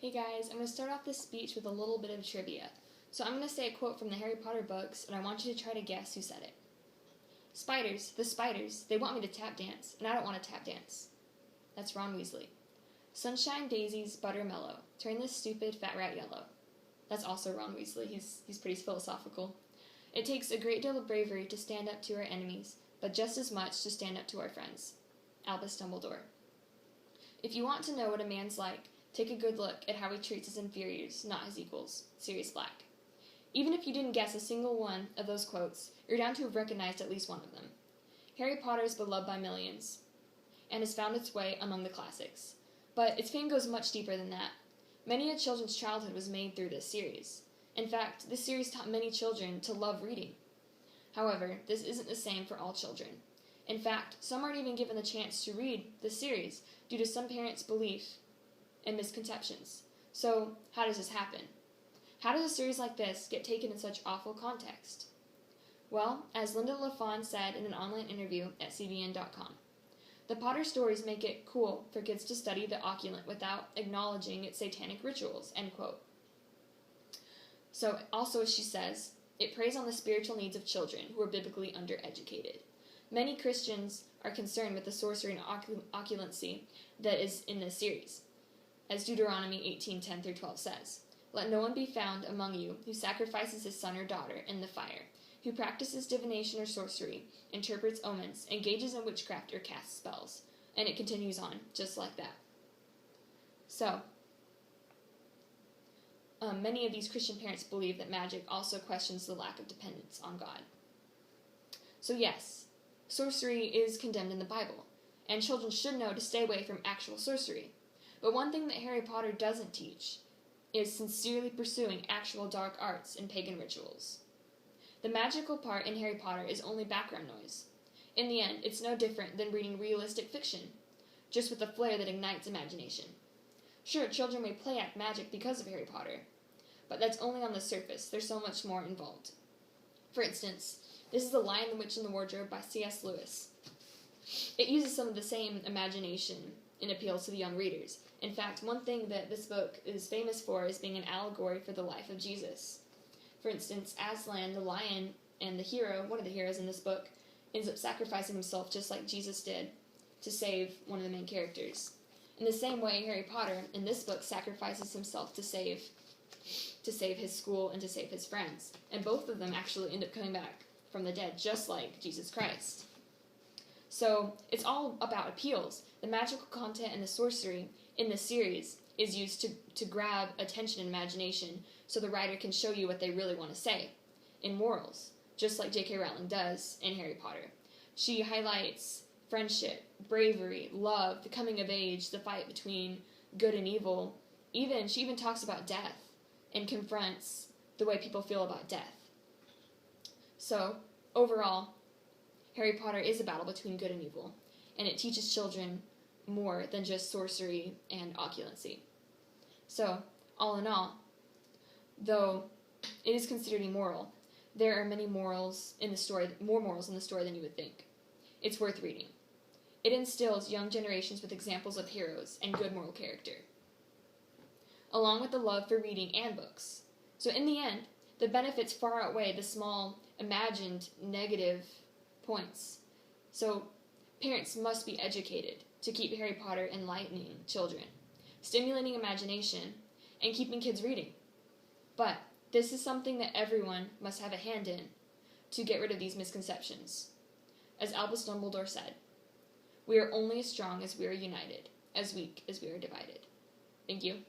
Hey guys, I'm going to start off this speech with a little bit of trivia. So I'm going to say a quote from the Harry Potter books, and I want you to try to guess who said it. Spiders, the spiders, they want me to tap dance, and I don't want to tap dance. That's Ron Weasley. Sunshine daisies, buttermellow, turn this stupid fat rat yellow. That's also Ron Weasley. He's pretty philosophical. It takes a great deal of bravery to stand up to our enemies, but just as much to stand up to our friends. Albus Dumbledore. If you want to know what a man's like, take a good look at how he treats his inferiors, not his equals. Sirius Black. Even if you didn't guess a single one of those quotes, you're bound to have recognized at least one of them. Harry Potter is beloved by millions, and has found its way among the classics. But its fame goes much deeper than that. Many a children's childhood was made through this series. In fact, this series taught many children to love reading. However, this isn't the same for all children. In fact, some aren't even given the chance to read the series due to some parents' belief and misconceptions. So, how does this happen? How does a series like this get taken in such awful context? Well, as Linda LaFawn said in an online interview at CBN.com, the Potter stories make it cool for kids to study the Occlumency without acknowledging its satanic rituals, end quote. So, also as she says, it preys on the spiritual needs of children who are biblically undereducated. Many Christians are concerned with the sorcery and occlumency that is in this series. As Deuteronomy 18:10-12 says, "Let no one be found among you who sacrifices his son or daughter in the fire, who practices divination or sorcery, interprets omens, engages in witchcraft, or casts spells." And it continues on, just like that. So, many of these Christian parents believe that magic also questions the lack of dependence on God. So yes, sorcery is condemned in the Bible, and children should know to stay away from actual sorcery. But one thing that Harry Potter doesn't teach is sincerely pursuing actual dark arts and pagan rituals. The magical part in Harry Potter is only background noise. In the end, it's no different than reading realistic fiction, just with a flair that ignites imagination. Sure, children may play act magic because of Harry Potter, but that's only on the surface. There's so much more involved. For instance, this is The Lion, the Witch, and the Wardrobe by C.S. Lewis. It uses some of the same imagination and appeals to the young readers. In fact, one thing that this book is famous for is being an allegory for the life of Jesus. For instance, Aslan, the lion, and the hero, one of the heroes in this book, ends up sacrificing himself just like Jesus did to save one of the main characters. In the same way, Harry Potter, in this book, sacrifices himself to save his school and to save his friends. And both of them actually end up coming back from the dead, just like Jesus Christ. So, it's all about appeals. The magical content and the sorcery in this series is used to grab attention and imagination so the writer can show you what they really want to say in morals, just like J.K. Rowling does in Harry Potter. She highlights friendship, bravery, love, the coming of age, the fight between good and evil. She even talks about death and confronts the way people feel about death. So, overall, Harry Potter is a battle between good and evil, and it teaches children more than just sorcery and occlumency. So, all in all, though it is considered immoral, there are many morals in the story, more morals in the story than you would think. It's worth reading. It instills young generations with examples of heroes and good moral character, along with the love for reading and books. So in the end, the benefits far outweigh the small, imagined negative points. So parents must be educated to keep Harry Potter enlightening children, stimulating imagination, and keeping kids reading. But this is something that everyone must have a hand in to get rid of these misconceptions. As Albus Dumbledore said, "We are only as strong as we are united, as weak as we are divided." Thank you.